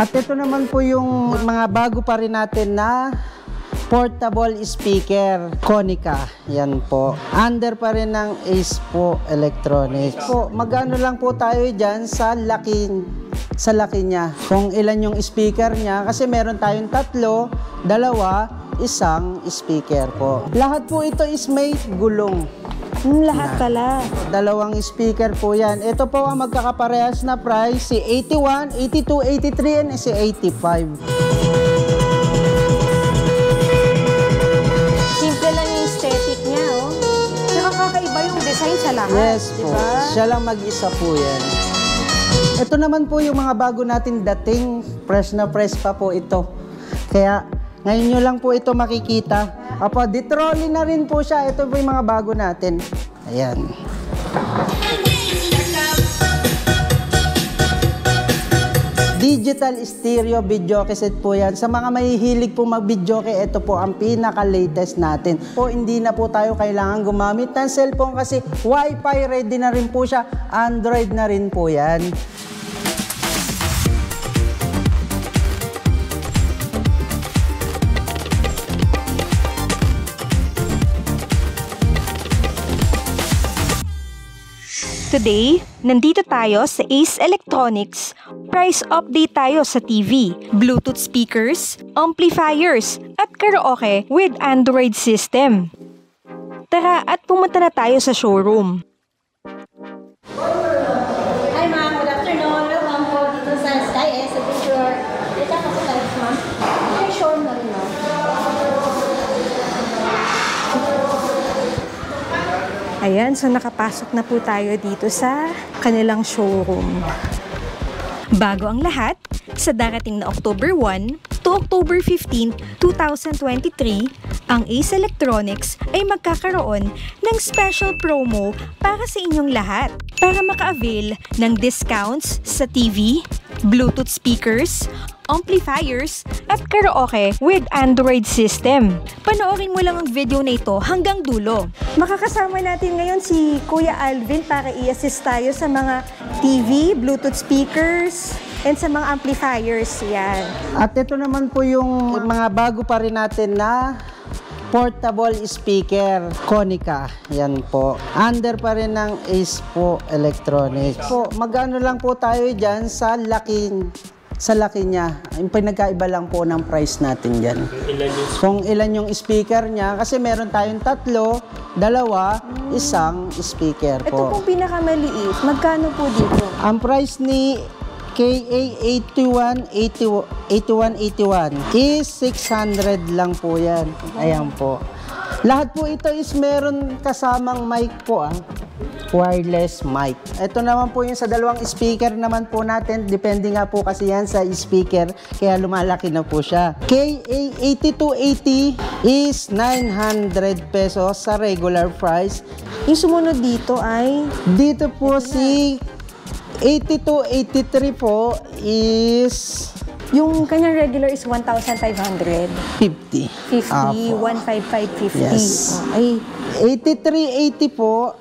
At ito naman po yung mga bago pa rin natin na portable speaker, Konica. Yan po. Under pa rin ng Ace po Electronics. Po, magano lang po tayo dyan sa laki niya. Kung ilan yung speaker niya. Kasi meron tayong tatlo, dalawa, isang speaker po. Lahat po ito is may gulong. Lahat pala. Dalawang speaker po yan. Ito po ang magkakaparehas na price, si 81, 82, 83, and si 85. Simple lang yung aesthetic niya, oh. Nakakaiba yung design sa lahat. Yes po. Diba? Siya lang mag-isa po yan. Ito naman po yung mga bago natin dating. Fresh na fresh pa po ito. Kaya ngayon nyo lang po ito makikita. Apo, di-trolley na rin po siya. Ito po yung mga bago natin. Ayan. Digital stereo video cassette po yan. Sa mga mahihilig po mag-video kaya ito po ang pinaka-latest natin. Po, hindi na po tayo kailangan gumamit ng cellphone kasi Wi-Fi ready na rin po siya. Android na rin po yan. Today, nandito tayo sa Ace Electronics. Price update tayo sa TV, Bluetooth speakers, amplifiers, at karaoke with Android system. Tara at pumunta na tayo sa showroom. Hi ma'am, good afternoon. Welcome po dito sa Sky S. Picture. Dito ako sa live ma'am. Ay, showroom na rin ma'am. Ayan, so nakapasok na po tayo dito sa kanilang showroom. Bago ang lahat, sa darating na October 1 to October 15, 2023, ang Ace Electronics ay magkakaroon ng special promo para sa inyong lahat para maka-avail ng discounts sa TV, Bluetooth speakers, amplifiers, at karaoke with Android system. Panoorin mo lang ang video na ito hanggang dulo. Makakasama natin ngayon si Kuya Alvin para i-assist tayo sa mga TV, Bluetooth speakers, and sa mga amplifiers. Yan. At ito naman po yung mga bago pa rin natin na portable speaker, Konica. Yan po. Under pa rin ng Ace po Electronics. Po, magano lang po tayo dyan sa laki niya. Yung pinagkaiba lang po ng price natin dyan. Kung ilan yung speaker niya. Kasi meron tayong tatlo, dalawa, isang speaker Ito po. pong pinakamaliit. Magkano po dito? Ang price ni KA8181 is 600 lang po yan. Ayan po. Lahat po ito is meron kasamang mic po wireless mic. Ito naman po yung sa dalawang speaker naman po natin. Depende nga po kasi yan sa speaker. Kaya lumalaki na po siya. KA8280 is 900 pesos sa regular price. Yung sumunod dito ay... Dito po si 8283 po is... Yung kanyang regular is 1,500. 50. 50, 15550. Yes. Ay, 8380 po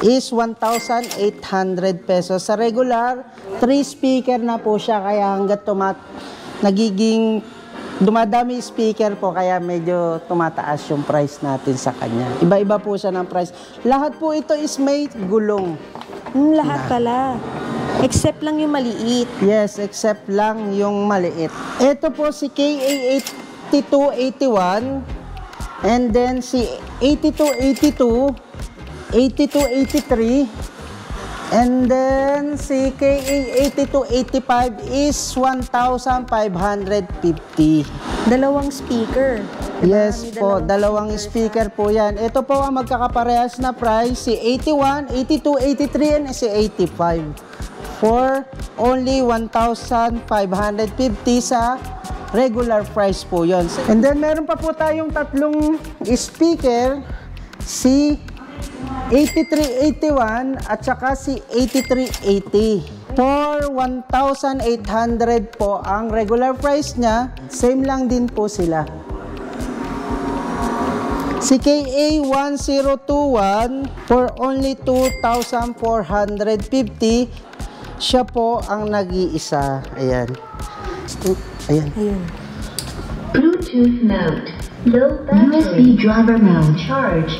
is 1,800 pesos. Sa regular, 3 speaker na po siya. Kaya hanggat nagiging dumadami speaker po. Kaya medyo tumataas yung price natin sa kanya. Iba-iba po siya ng price. Lahat po ito is may gulong. lahat pala. Except lang yung maliit. Yes, except lang yung maliit. Ito po si KA8281 and then si 8282, 8283 and then si KA8285 is 1,550. Dalawang speaker. Yes po, dalawang speaker po yan. Ito po ang magkakaparehas na price, si 81, 82, 83 and si 85. For only 1,550 sa regular price po yon. And then meron pa po tayong tatlong speaker, si 8381 at saka si 8380. For 1,800 po ang regular price niya, same lang din po sila. Si KA1021 for only 2,450. Siya po ang nag-iisa. Ayan. Ayan. Ayun. Bluetooth mode. Low battery. USB driver mode. Charge.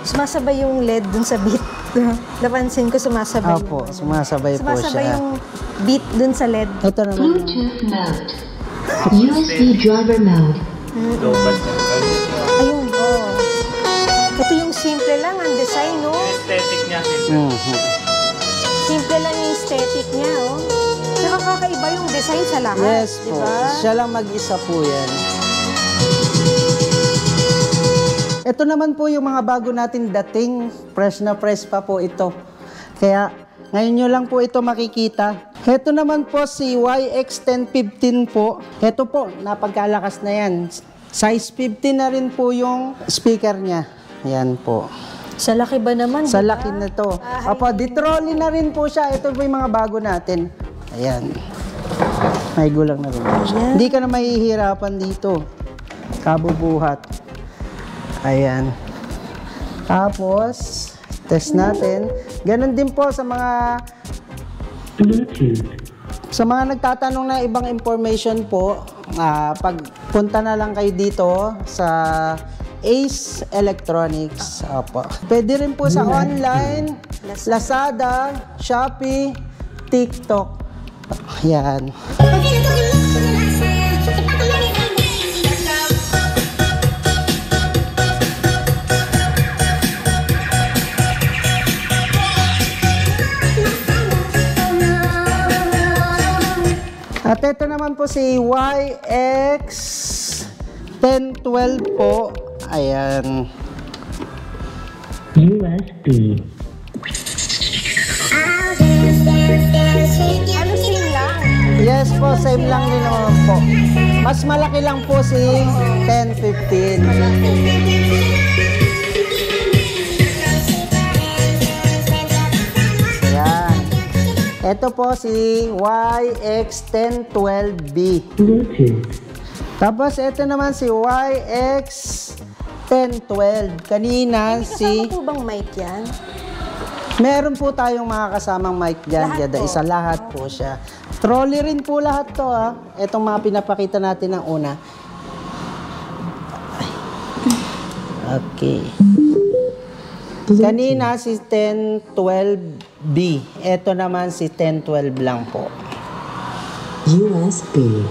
Sumasabay yung LED dun sa beat. Napansin ko sumasabay. Opo, sumasabay po Sumasabay siya. yung beat dun sa LED. Ito naman. Bluetooth mode. USB driver mode. Ayun, oh. Ito yung simple lang ang design, no? Aesthetic niya. Simple lang yung aesthetic niya, oh. Nakakaiba yung design sa lahat, Yes di po. ba? Siya lang mag-isa po yan. Ito naman po yung mga bago natin dating. Fresh na fresh pa po ito. Kaya ngayon nyo lang po ito makikita. Ito naman po si YX1015 po. Ito po, napagkalakas na yan. Size 15 na rin po yung speaker niya. Yan po. Sa laki ba naman? Sa di ba? laki na to. Opo, di-trolley na rin po siya. Ito po yung mga bago natin. Ayan. May gulang na rin po siya. Hindi ka na mahihirapan dito. Kabubuhat. Ayan. Tapos, test natin. Ganon din po sa mga nagtatanong na ibang information po, pagpunta na lang kayo dito sa Ace Electronics. Opo. Pwede rin po sa online, Lazada, Shopee, TikTok. Ayan. At ito naman po si YX1012 po. Ayan. USB. Ano same lang? Yes po, same lang din naman po. Mas malaki lang po si 1015. Ayan. Ito po si YX1012B. Bluetooth. Tapos ito naman si YX1012. Kanina si... Kasama po bang mic yan? Meron po tayong mga kasamang mic dyan. Lahat Jada. po? Isa lahat po siya. Trolley rin po lahat to ha. Itong mga pinapakita natin ng una. Okay. Kanina si 1012B. Ito naman si 1012 lang po. USB.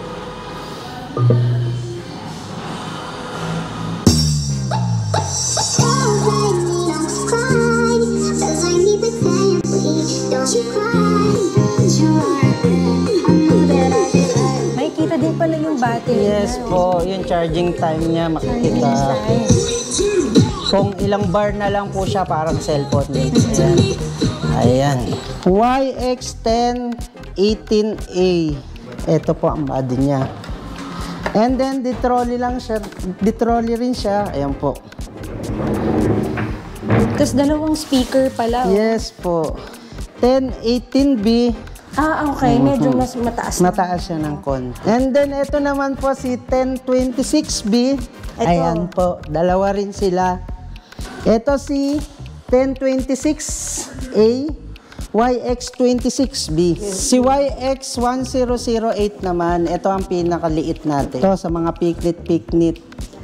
May kita din pala yung battery Yes niya. po, yung charging time niya makikita. Kung ilang bar na lang po siya, parang cellphone din. Ayan. Ayan. YX1018A. Ito po ang body niya. And then, di-trolley lang siya. Di-trolley rin siya. Ayan po. Tapos dalawang speaker pala. Oh. Yes po. 1018B. Ah, okay. Medyo mas mataas na. Mataas siya ng konti. And then, ito naman po si 1026B. Ito. Ayan po. Dalawa rin sila. Ito si 1026A. YX26B. Si YX1008 naman, ito ang pinakaliit natin. Ito sa mga picnic.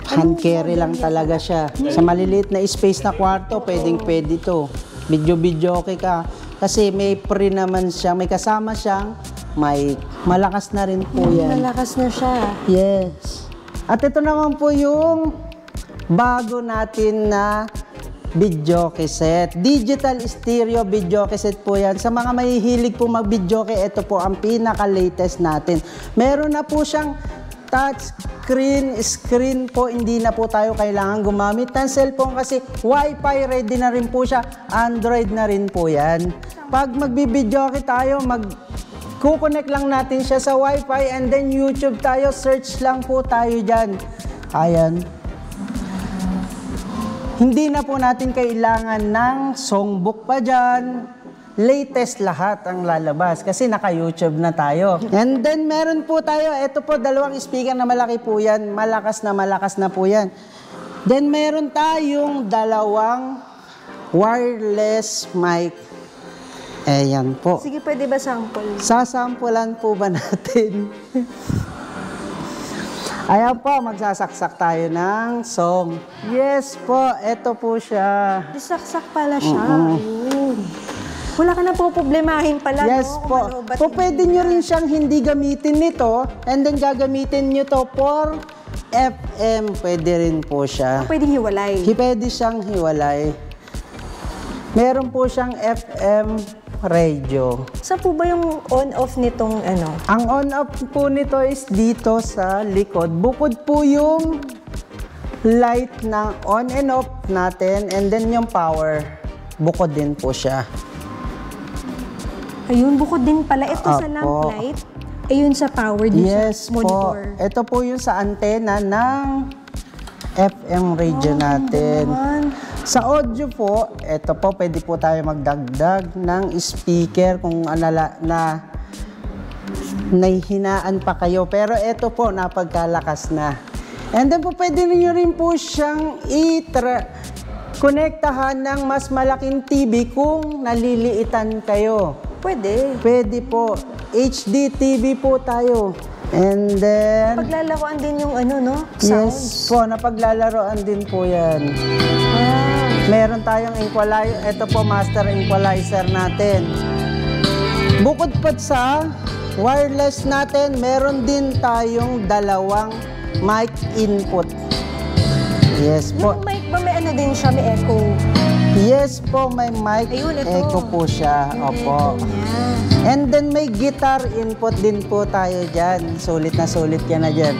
Hand carry lang talaga siya. Sa maliliit na space na kwarto, pwedeng-pwede to. Video okay ka. Kasi may pre naman siya, may kasama siyang mic. Malakas na rin po yan. Malakas na siya. Yes. At ito naman po yung bago natin na video cassette. Digital stereo video cassette po yan. Sa mga mahihilig po mag-video cassette, ito po ang pinaka-latest natin. Meron na po siyang touch screen po. Hindi na po tayo kailangan gumamit ng cellphone kasi Wi-Fi ready na rin po siya. Android na rin po yan. Pag mag-video tayo, kukonect lang natin siya sa Wi-Fi and then YouTube tayo. Search lang po tayo dyan. Ayan. Hindi na po natin kailangan ng songbook pa dyan. Latest lahat ang lalabas kasi naka-YouTube na tayo. And then meron po tayo, ito po, dalawang speaker na malaki po yan. Malakas na po yan. Then meron tayong dalawang wireless mic. Ayan po. Sige, pwede ba sample? Sasampulan po ba natin? Ayan po, magsasaksak tayo ng song. Yes po, ito po siya. Saksak pala siya. Ayun. Wala ka na po problemahin pala, Yes no? po. Po, pwede nyo rin siyang hindi gamitin nito and then gagamitin nyo to for FM. Pwede rin po siya. Pwede hiwalay. Pwede siyang hiwalay. Meron po siyang FM radio. Saan po ba yung on-off nitong ano? Ang on-off po nito is dito sa likod. Bukod po yung light na on and off natin and then yung power. Bukod din po siya. Ayun, bukod din pala. Ito sa Apo. lamp light. Ayun sa power din Yes sa monitor. po. Ito po yung sa antena ng FM radio natin. Naman. Sa audio po, ito po, pwede po tayo magdagdag ng speaker kung na nahihinaan pa kayo. Pero ito po, napagkalakas na. And then po, pwede niyo rin po siyang konektahan ng mas malaking TV kung naliliitan kayo. Pwede. Pwede po. HD TV po tayo. And then... Paglalaroan din yung ano, no? Sounds. Yes po, napaglalaroan din po yan. Meron tayong equalizer. Ito po, master equalizer natin. Bukod pa sa wireless natin, meron din tayong dalawang mic input. Yes po. Yung mic ba may ano din siya, may echo? Yes po, may mic. Ayun, ito. Echo po siya. Opo. And then may guitar input din po tayo dyan. Sulit na yan na dyan.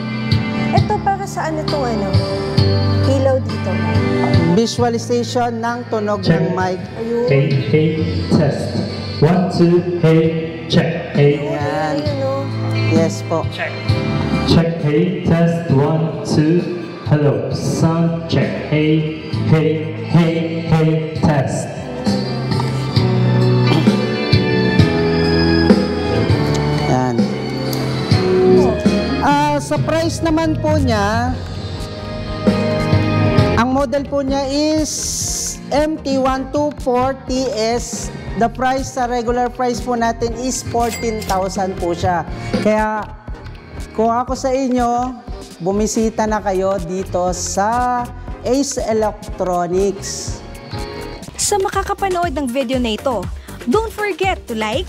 Ito para saan itong ano? Ilaw dito. Visualization ng tunog ng mic. Ayun. Hey, test. 1, 2, hey, check. Hey, Yan. Ayun, no? Yes po. check, hey, test. 1, 2, hello, sound check. Hey, test. Yan. Sa price naman po niya, ang model po niya is MT124TS. The price sa regular price po natin is 14,000 po siya. Kaya kung ako sa inyo, bumisita na kayo dito sa Ace Electronics. Sa makakapanood ng video na ito, don't forget to like,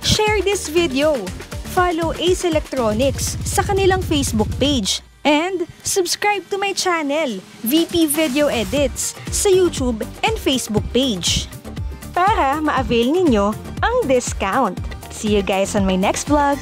share this video, follow Ace Electronics sa kanilang Facebook page, and subscribe to my channel, VP Video Edits, sa YouTube and Facebook page para ma-avail ninyo ang discount. See you guys on my next vlog!